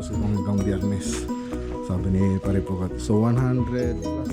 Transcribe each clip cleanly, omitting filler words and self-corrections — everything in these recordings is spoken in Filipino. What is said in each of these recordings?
Tapos itong hanggang Biyernes, sabi ni Pare Pukat. So 100 plus.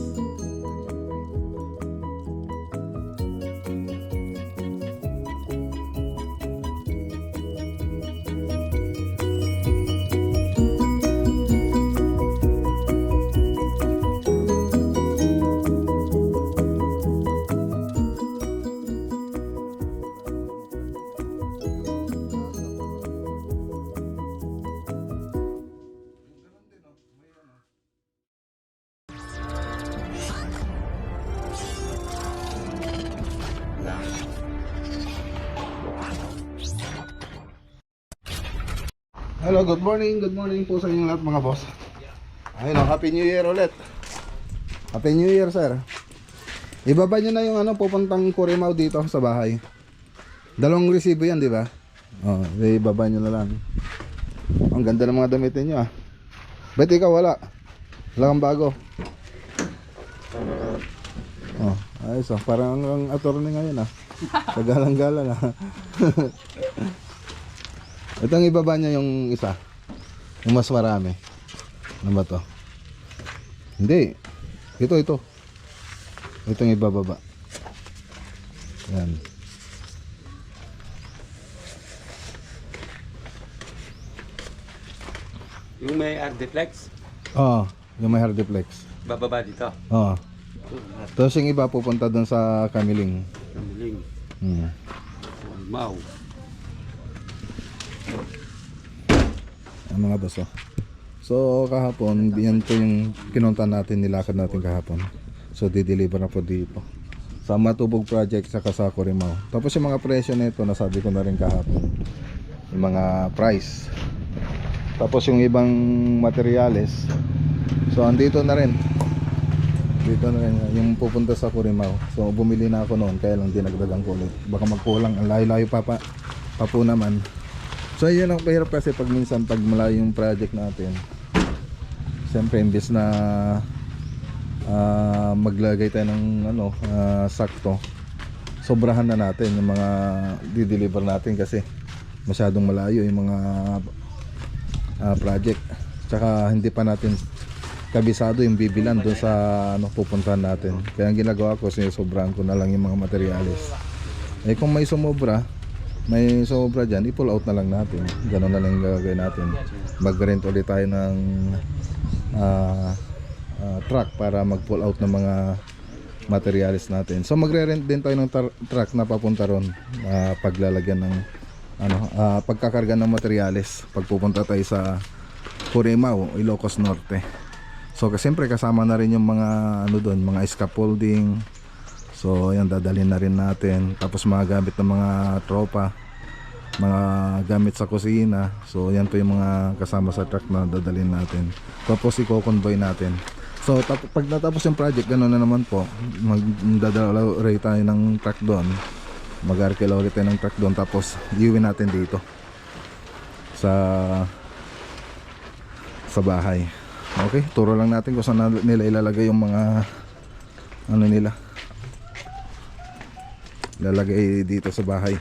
Hello, good morning po sa inyong lahat mga boss. Ayun o, Happy New Year ulit. Happy New Year sir. Ibaba nyo na yung pupuntang Curimaw dito sa bahay. Dalawang resibo yan, di ba? Oh, ibaba nyo na lang. Ang ganda ng mga damitin nyo ah. Ba't ikaw wala? Wala kang bago. Oh, ayos oh, parang ang attorney ngayon ah. Kagalang-galang ah. Itong ibaba niya yung isa. Yung mas marami. Ano ba to? Hindi. Ito. Itong ibababa. Yan. Yung may Ardeflex? Oo. Yung may hardiplex. Bababa dito? Oo. Tapos yung iba pupunta dun sa Kamiling. Kamiling. Mau. Ang mga baso. So kahapon, yan po yung kinunta natin, nilakad natin kahapon. So di-deliver na po dito sa Matubog Project saka sa Curimaw. Tapos yung mga presyo nito, nasabi ko na rin kahapon, yung mga price. Tapos yung ibang materyales, so andito na rin. Dito na rin yung pupunta sa Curimaw. So bumili na ako noon, kaya lang dinagdagan ko ulit. Baka magkulang, ang layo-layo pa po naman. So yun ang pahirap kasi pag minsan pag malayo yung project natin. Siyempre imbes na maglagay tayo ng sakto, sobrahan na natin yung mga di-deliver natin kasi masyadong malayo yung mga project. Tsaka hindi pa natin kabisado yung bibilan doon sa pupuntahan natin. Kaya ang ginagawa ko, sobrahan ko na lang yung mga materyales. Eh kung may sobra dyan, i-pull out na lang natin. Ganun na lang gagawin natin. Mag-rent ulit tayo ng truck para mag-pull out ng mga materials natin. So magre-rent din tayo ng truck na papunta ron, paglalagyan ng pagkakarga ng materials pagpupunta tayo sa Curimaw, Ilocos Norte. So siyempre kasama na rin yung mga doon, mga scaffolding. So ayan, dadalhin na rin natin. Tapos mga gamit ng mga tropa, mga gamit sa kusina. So yan po yung mga kasama sa truck na dadalhin natin. Tapos i-convoy natin. So pag natapos yung project, gano'n na naman po, magdadala ulit tayo ng truck doon. Mag-arkila ulit tayo ng truck doon. Tapos iuwi natin dito sa bahay. Okay, turo lang natin kung saan nila ilalagay yung mga nila. Lalagay dito sa bahay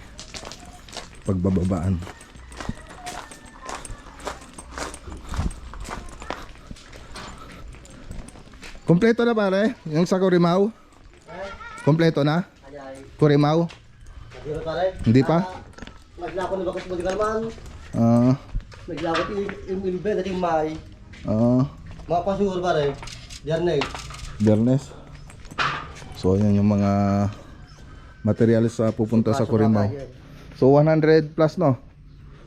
pagbababaan. Kompleto na pare yung sa Curimaw? Kompleto na? Curimaw? Hindi pa? Naglako na bakit mo di kalman? Naglako yung ilbe nating may. Mga pasur pare. Biyernes. So yan yung mga materials sa pupunta sa Curimaw. So 100 plus no?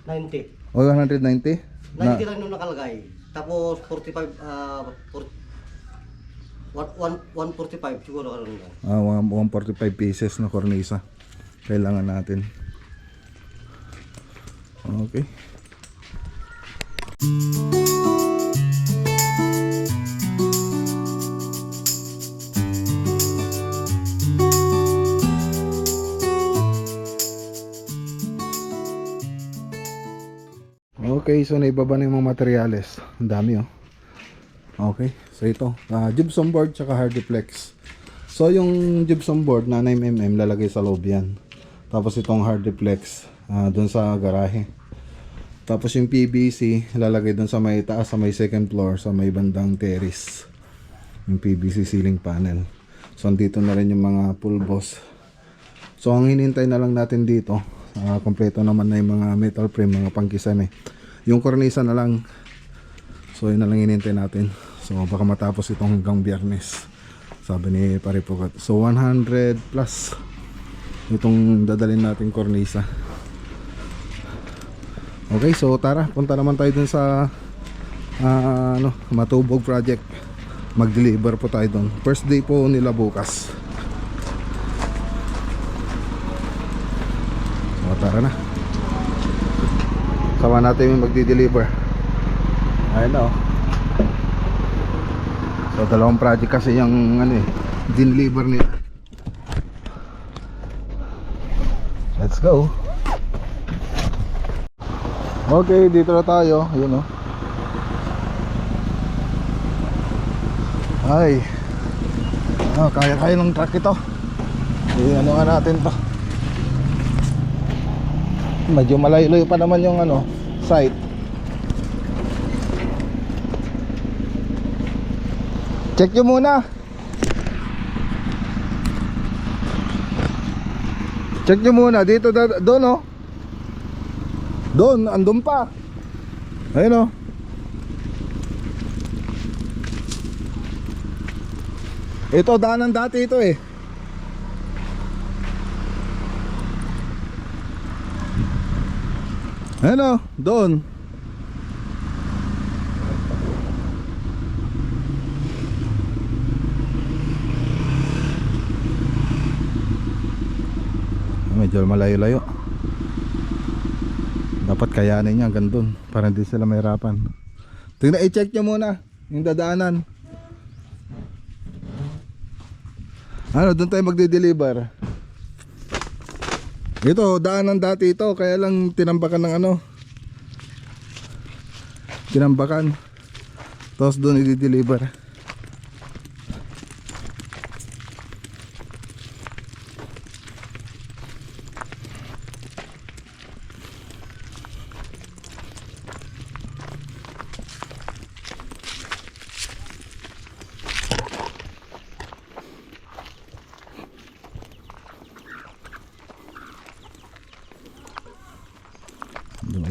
90. O 190? 90 lang nung nakalagay. Tapos 45 145 siguro karon lang. 145 pieces na cornisa kailangan natin. Okay. Okay, so naibaba na yung mga materyales. Ang dami oh. Okay, so ito gypsum board tsaka hardiplex. So yung gypsum board na 9mm lalagay sa loob yan. Tapos itong hardiplex doon sa garahe. Tapos yung PVC lalagay doon sa may taas, sa may second floor, sa may bandang terrace. Yung PVC ceiling panel. So andito na rin yung mga pulbos. So ang hinintay na lang natin dito, kompleto naman na yung mga metal frame, mga pangkisame. Yung kornisa na lang. So yun na lang hinintay natin. So baka matapos itong hanggang Biyernes, sabi ni Pare Pugat. So 100 plus itong dadalhin natin kornisa. Okay, so tara, punta naman tayo dun sa Matubog project. Mag-deliver po tayo dun. First day po nila bukas. So tara na. Sama natin yung magdi-deliver. Ayun na, oh. So dalawang project kasi yung dineliver nila. Let's go. Okay, dito na tayo. Ayun, oh. Ay. Kaya-kaya ng truck ito. Ano nga natin to. Medyo malayo-layo pa naman yung site. Check nyo muna. Check nyo muna. Dito, doon, oh. Doon, andun pa. Ayun, oh. Ito, daanan dati ito eh. Ayun, oh. Doon. Medyo malayo-layo. Dapat kayanin niya hanggang doon para hindi sila mahirapan. Tingnan, i-check nyo muna yung dadaanan. Doon tayo magde-deliver. Ito, daanan dati ito, kaya lang tinambakan ng tinambakan. Tapos doon i-deliver.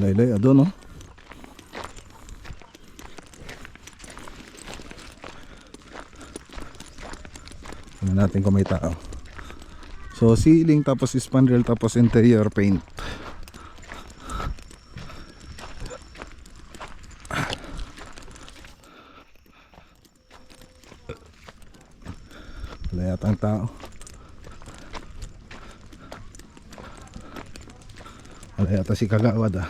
Laylay, doon, no? Tingnan natin kung may tao. So ceiling, tapos spandrel, tapos interior paint. Wala yatang tao. Wala yata si Kagawad,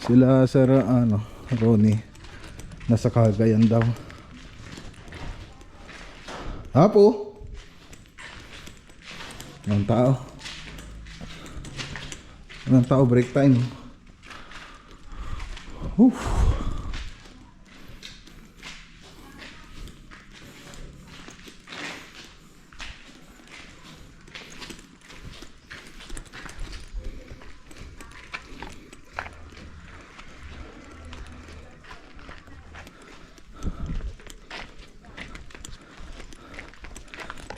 Sila Sir Ronnie nasa Cagayan daw. Apo. Walang tao. Walang tao, break time.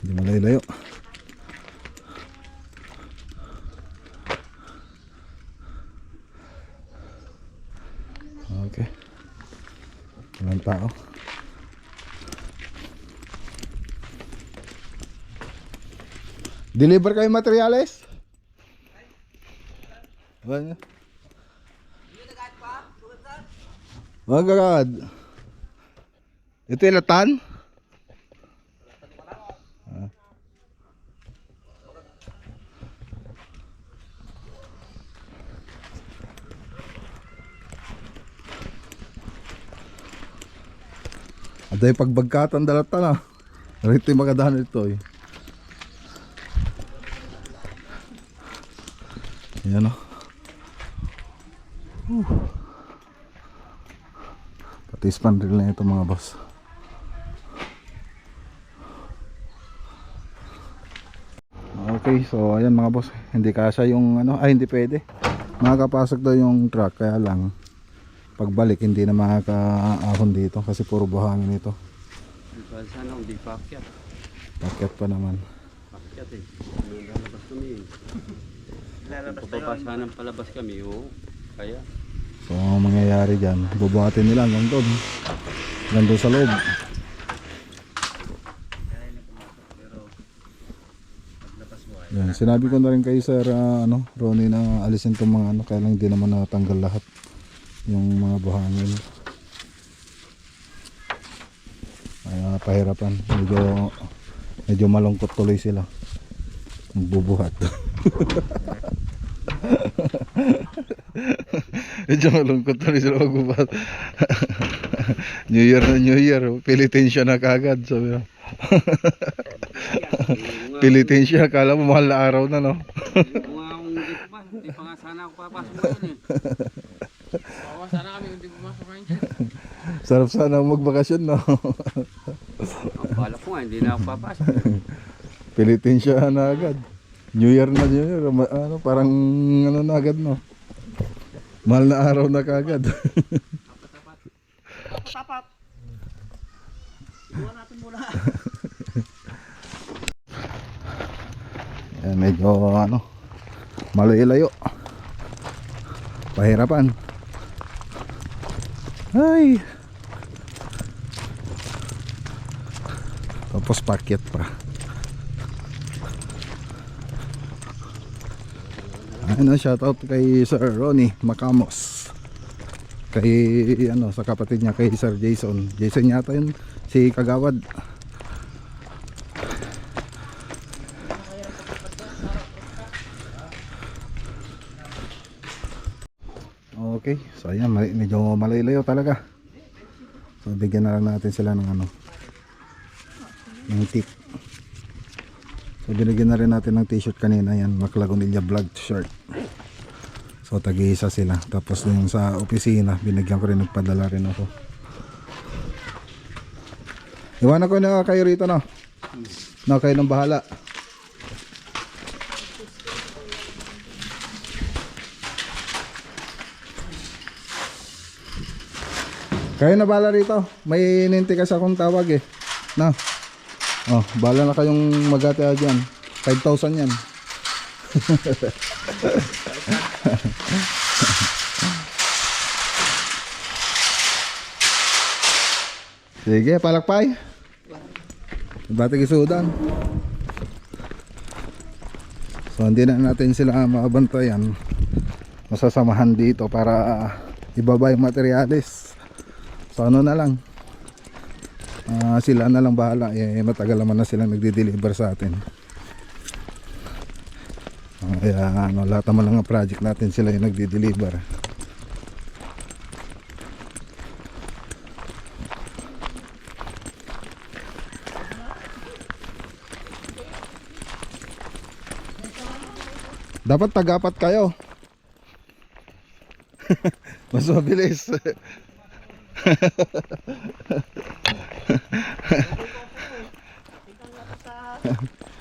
Hindi malayo-layo. Okay. Walang tao. Deliver kayo materyales? Wag agad. Ito yung latan? Aday pagbagkatan dalata na. Rito yung magadahan ito eh. Yan o. Pati spandrel na ito mga boss. Okay, so ayan mga boss. Hindi kasya yung hindi pwede. makakapasok daw yung truck, kaya lang pagbalik hindi na makakaahon dito kasi puro buhangin ito. Sana hindi pakyat. Paket pa naman. Pakyat eh. Lalabas kami eh. Kung papasa ng palabas kami, oo. Kaya. So ang mangyayari dyan, bubuhatin nila hanggang doon. Hanggang doon sa loob. Yan, sinabi ko na rin kay Sir Ronnie na alisin itong mga ano, kaya lang hindi naman natanggal lahat yung mga buhangin. Kaya pahirapan, medyo malungkot tuloy sila magbubuhat. Medyo malungkot tuloy sila magbubuhat. New Year na New Year, pilitin siya na kagad, sabi mo. Pilitin siya, akala mo mahal na araw na, no? Hindi pa nga sana ako papasok ngayon eh. Oo, sana kami hindi pumasok ngayon. Sarap sana magbakasyon, no? Ang bala ko nga, hindi na ako papasok. Pilitin siya na agad. New Year na New Year, ano, parang ano na agad, no? Mahal na araw na kagad. Tapat. Iwan natin muna. Yan, medyo ano, malayo-layo. Pahirapan. Ay. Tapos paket pa. Ano, shoutout kay Sir Ronnie Macamos. Kay ano, sa kapatid niya kay Sir Jason. Jason yata yun, si Kagawad. Okay, so ayan, medyo malayo talaga. So bigyan na lang natin sila ng ano, ng tip. So binigyan na rin natin ng t-shirt kanina, yan, Maclagonilla vlog shirt. So tag-iisa sila. Tapos yung sa opisina, binigyan ko rin, nagpadala rin ako. Iwanan ko na kayo rito, no? No, kayo nang bahala. Kayo na bahala rito. May ininti kasi akong tawag eh. No? Oh, bahala na kayong magate dyan. 5,000 yan. Sige, palakpay. Batik isudan. So hindi na natin sila maabantayan. Masasamahan dito para ibaba yung materyales. So ano na lang, sila na lang bahala, matagal naman na sila nagdi-deliver sa atin. Kaya ano, lahat naman ng project natin sila yung nagdi-deliver. Dapat tagapat kayo. Mas mabilis.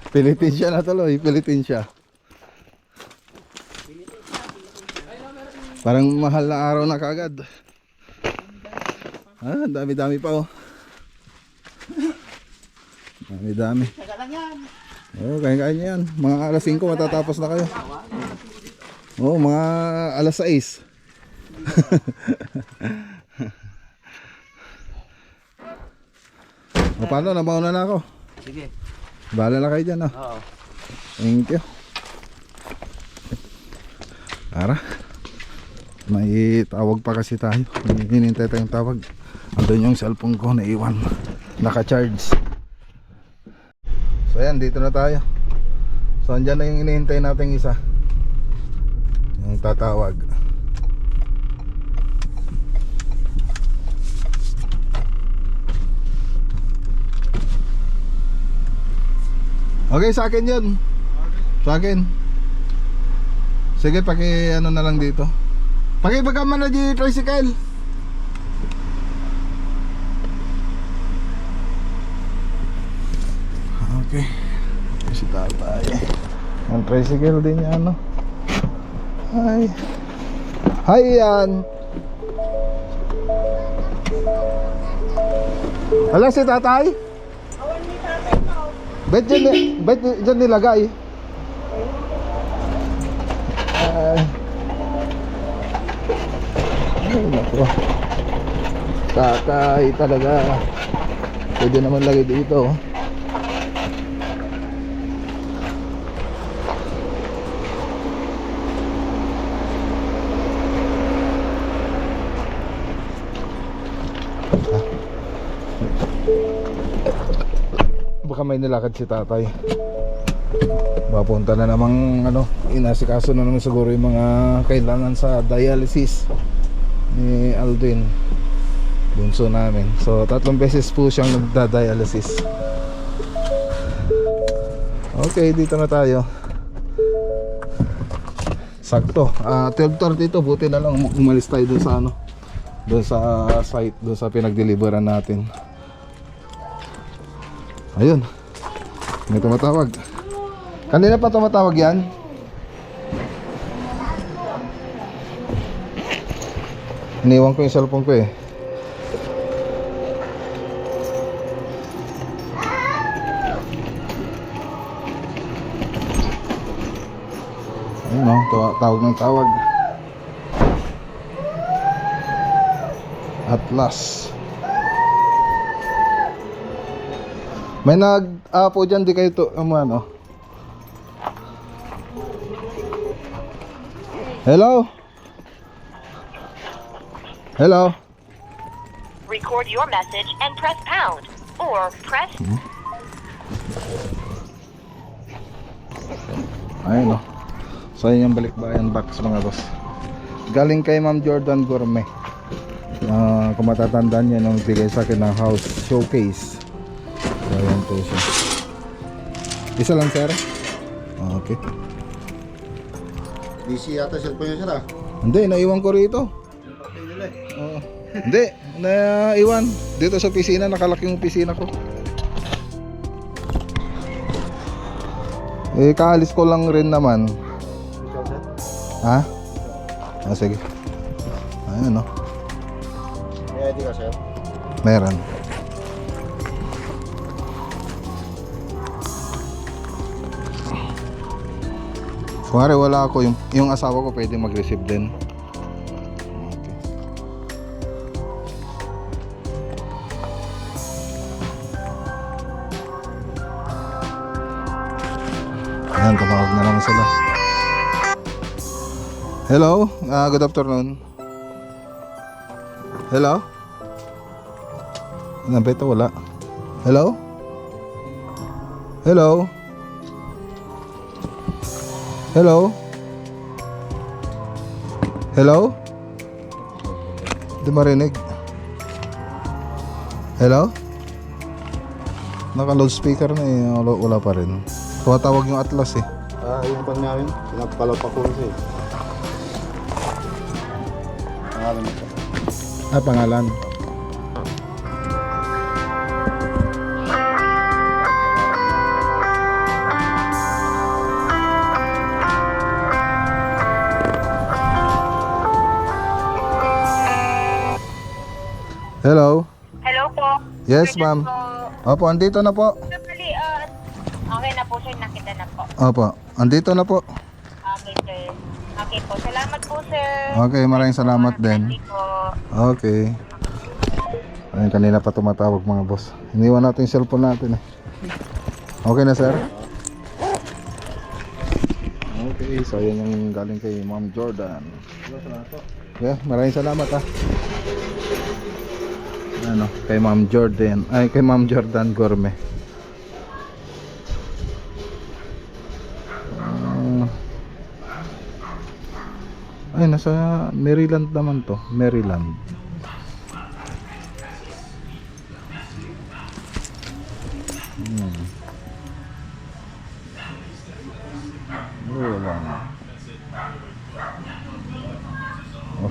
Pilitin siya na tuloy, pilitin siya. Parang mahal na araw na kagad. Ah, dami-dami pa, oh. Dami-dami. Oh, kain-kain yan. Mga alas 5 matatapos na kayo. Oh, mga alas 6. O paano, nabauna na ako. Sige. Bahala na kayo dyan, oh. Oo. Thank you. Tara. May tawag pa kasi tayo. Hinintay tayong tawag. Andun yung cellphone ko na iwan. Naka-charge. So ayan, dito na tayo. So andyan na yung hinihintay nating isa. Yung tatawag. Okay, sa akin yun. Sa akin. Sige, paki ano na lang dito. Pakibaga man na di tricycle. Okay. Kasi tatay. Ang tricycle din yan, no? Ay. Hi, Ian. Alam si tatay? Bet dyan nilagay. Ay, naku. Tatay talaga. Pwede naman lagay dito. Baka may nilakad si tatay. Papunta na namang inasikaso na naman siguro yung mga kailangan sa dialysis ni Aldwin, bunso namin. So 3 beses po siyang nagda-dialysis. Okay, dito na tayo. Sakto. 12:30 ito, buti na lang umalis tayo doon sa doon sa site, doon sa pinag-deliveran natin. Ayun. May tumatawag. Kanina pa tumatawag yan? Iniwan ko yung cellphone ko eh. Ayun o, tawag ng tawag. Atlas. May nag-apo dyan, di kayo Hello? Hello? Record your message and press pound or press. Ayun o. So yun yung balikbayan box mga boss. Galing kay Ma'am Jordan Gourmet. Kung matatandaan niya nung bigay sa akin ng house showcase. So ayan po siya. Isa lang sir? Okay. Busy yata cellphone niya, sir, ah. Hindi, naiwan ko rito. Hindi, naiwan. Dito sa opisina, nakalaki yung opisina ko. Eh, kaalis ko lang rin naman. Ikaw, sir? Ha? Sige. Ayun o. May ID ka, sir? Meron. Kung wala ako, yung asawa ko pwede mag-receive din. Ayan, tumawag na naman sila. Hello, good afternoon. Hello? Nabeta wala. Hello? Hello? Hello? Hello? Hindi marinig. Hello? Naka-loudspeaker na eh. Wala pa rin. Tumatawag yung Atlas eh. Yung pang namin. Sinapalaw pa ko siya, eh. Pangalan mo, sir? Pangalan. Hello? Hello po. Yes, ma'am. Opo, andito na po. Actually, okay na po sir, nakita na po. Opo, andito na po. Okay sir. Okay po, salamat po sir. Okay, maraming salamat din. Hindi po. Okay. Ayun, kanina pa tumatawag mga boss. Iniwan natin yung cellphone natin eh. Okay na sir? Okay, so yun yung galing kay Ma'am Jordan. Yeah, maraming salamat ah. Kay Ma'am Jordan. Ay, kay Ma'am Jordan Gourmet. Ay, nasa Maryland naman to. Maryland.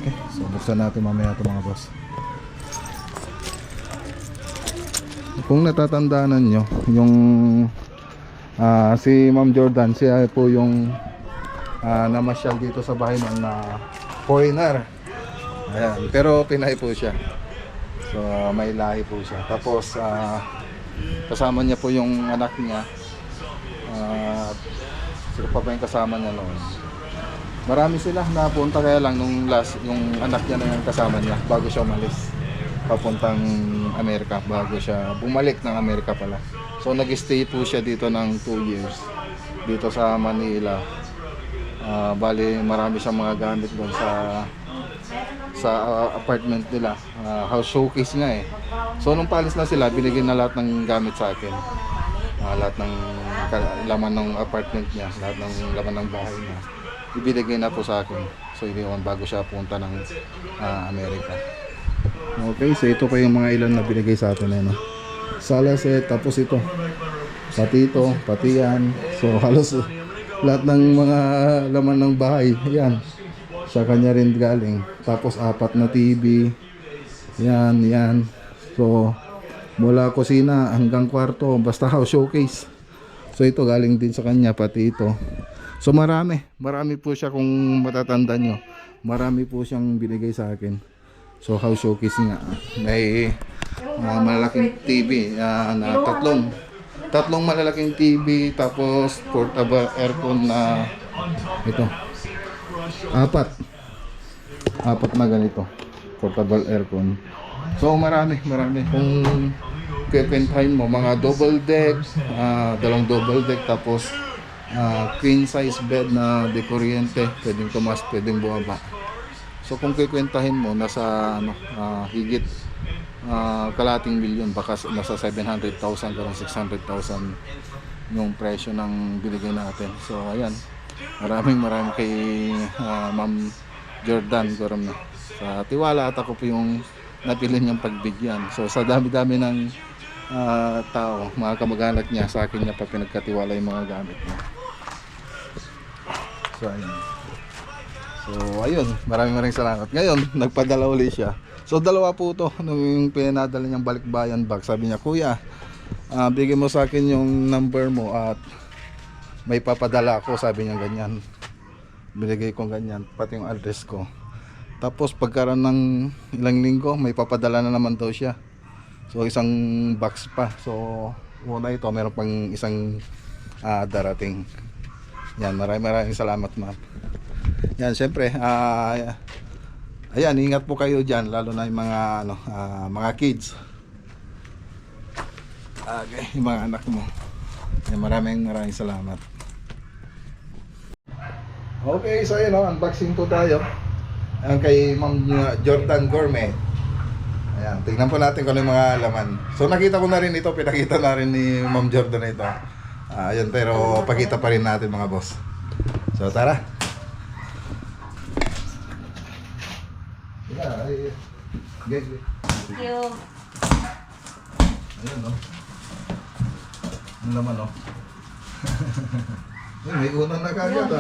Okay, so buksan natin mamaya ito mga boss. Kung natatandaan nyo, yung si Ma'am Jordan, siya po yung namasyal dito sa bahay noon na foreigner. Ayan, pero Pinay po siya. So may lahi po siya. Tapos kasama niya po yung anak niya. Sino pa ba yung kasama niya noon? Marami sila napunta, kaya lang nung last, yung anak niya na yung kasama niya bago siya umalis papuntang Amerika, bago siya bumalik ng Amerika pala. So nag-stay po siya dito ng 2 years dito sa Manila. Bali marami siyang mga gamit doon sa apartment nila. House showcase nga eh. So nung palis na sila, binigyan na lahat ng gamit sa akin. Lahat ng laman ng apartment niya, lahat ng laman ng bahay niya, ibinigay na po sa akin. So iniwan bago siya punta ng Amerika. Okay, so ito pa yung mga ilan na binigay sa atin eh, no? Sala set, tapos ito, pati yan. So halos lahat ng mga laman ng bahay, yan, sa kanya rin galing. Tapos 4 na TV, yan. So mula kusina hanggang kwarto, basta house showcase. So ito galing din sa kanya, pati ito. So marami po siya, kung matatanda nyo, marami po siyang binigay sa akin. So house showcase nga, may malalaking TV na tatlong malalaking TV, tapos portable aircon na ito, 4 na ganito portable aircon. So marami kung pipintahin mo, mga double deck, dalawang double deck, tapos queen size bed na de kuryente, pwedeng tumas, pwedeng bumaba. So kung kikwentahin mo, nasa higit kalating milyon, baka nasa 700,000 karang 600,000 yung presyo ng binigay natin. So ayan, maraming kay Ma'am Jordan Gorom na sa tiwala, at ako po yung napili niyang pagbigyan. So sa dami-dami ng tao, mga kamag-anak niya, sa akin niya pa pinagkatiwala yung mga gamit niya. So ayun, maraming salamat. Ngayon nagpadala ulit siya. So dalawa po to, nung pinadala niyang balikbayan bag, sabi niya, kuya, bigyan mo sa akin yung number mo at may papadala ako, sabi niya ganyan. Binigay ko ganyan, pati yung address ko. Tapos pagkaroon ng ilang linggo, may papadala na naman daw siya. So isang box pa. So una ito, meron pang isang darating. Yan, maraming salamat, ma'am. Yan, syempre, ayan, ingat po kayo dyan, lalo na yung mga mga kids. Okay, yung mga anak mo. Yan, maraming salamat. Okay, so yun, unboxing po tayo. Ayan, kay Ma'am Jordan Gourmet. Ayan, tingnan po natin kung ano yung mga laman. So nakita ko na rin ito, pinakita na rin ni Ma'am Jordan ito. Ayan, pero pakita pa rin natin mga boss. So tara. Okay. Thank you. Ayan, no? Ang laman, no? Ay, may unan na kagad,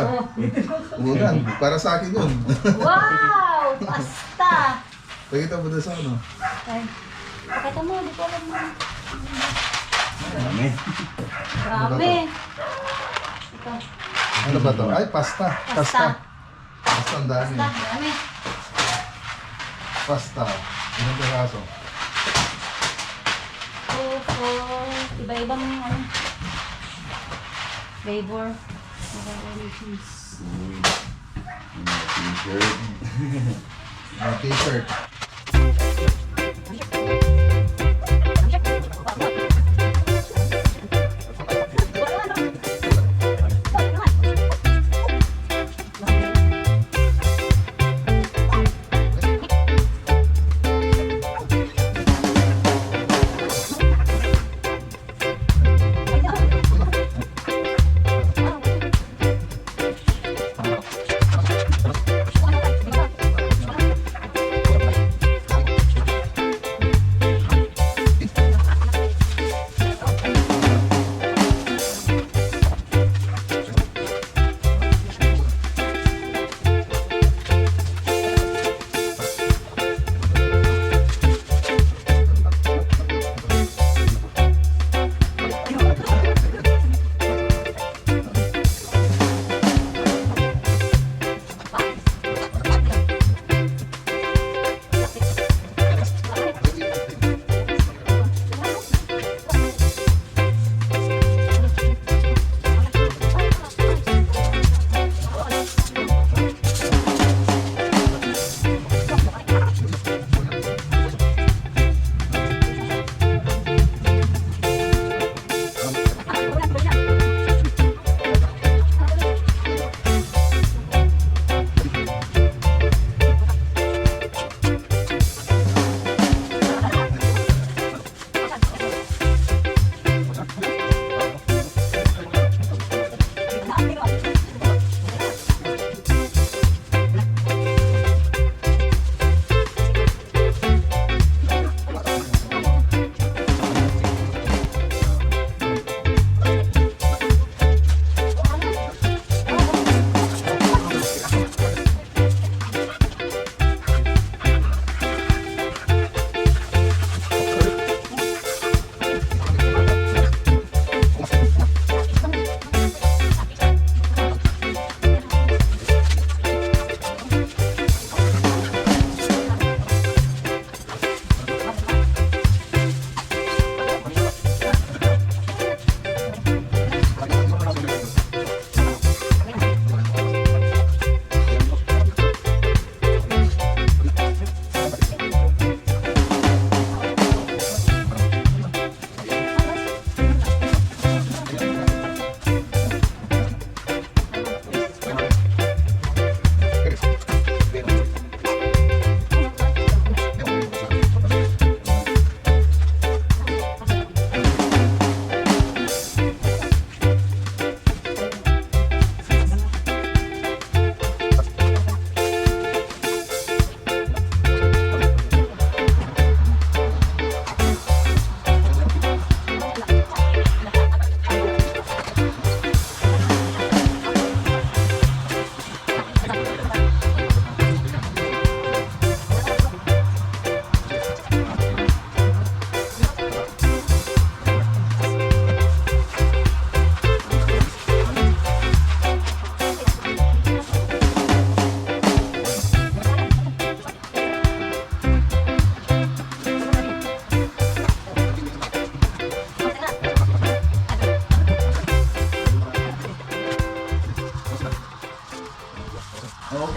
Unan, para sa akin yun. Wow! Pasta! Pakita mo doon sa ano? Ay, pakita mo, di ko alam mo. Marami. Grabe. Ito. Ano ba to? Ay, pasta. Pasta ang dami. Pasta, dami. Pasta. Ilang piraso? Iba-ibang flavor. T-shirt.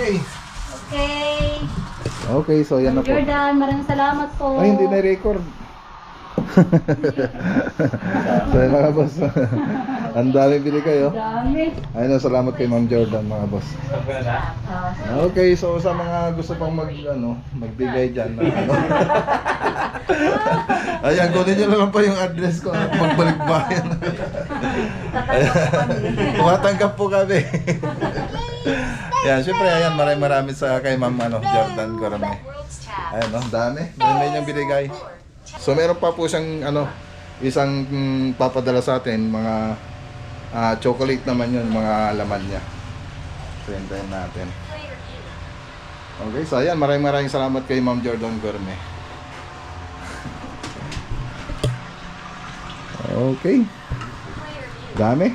Okay. Okay. Okay, so yan na po. Jordan, maraming salamat po. Ay, hindi na-record. So yun mga boss. Ang dami binigay oh. Dami. Ayun, salamat kay Ma'am Jordan mga boss. Ah, Okay, so sa mga gusto pang magbigay diyan na ano. Ayan, kunin niyo lang pa yung address ko at magbalik bayan. Tumatanggap po kami. Yan, syempre ayan, maraming sa kay Ma'am Jordan Corame. Ayan, no, dami niyang binigay. So meron pa po siyang isang papadala sa atin, mga chocolate naman yun, mga laman niya. Printayin natin. Okay, so ayan, maraming salamat kay Ma'am Jordan Gourmet. Okay. Dami.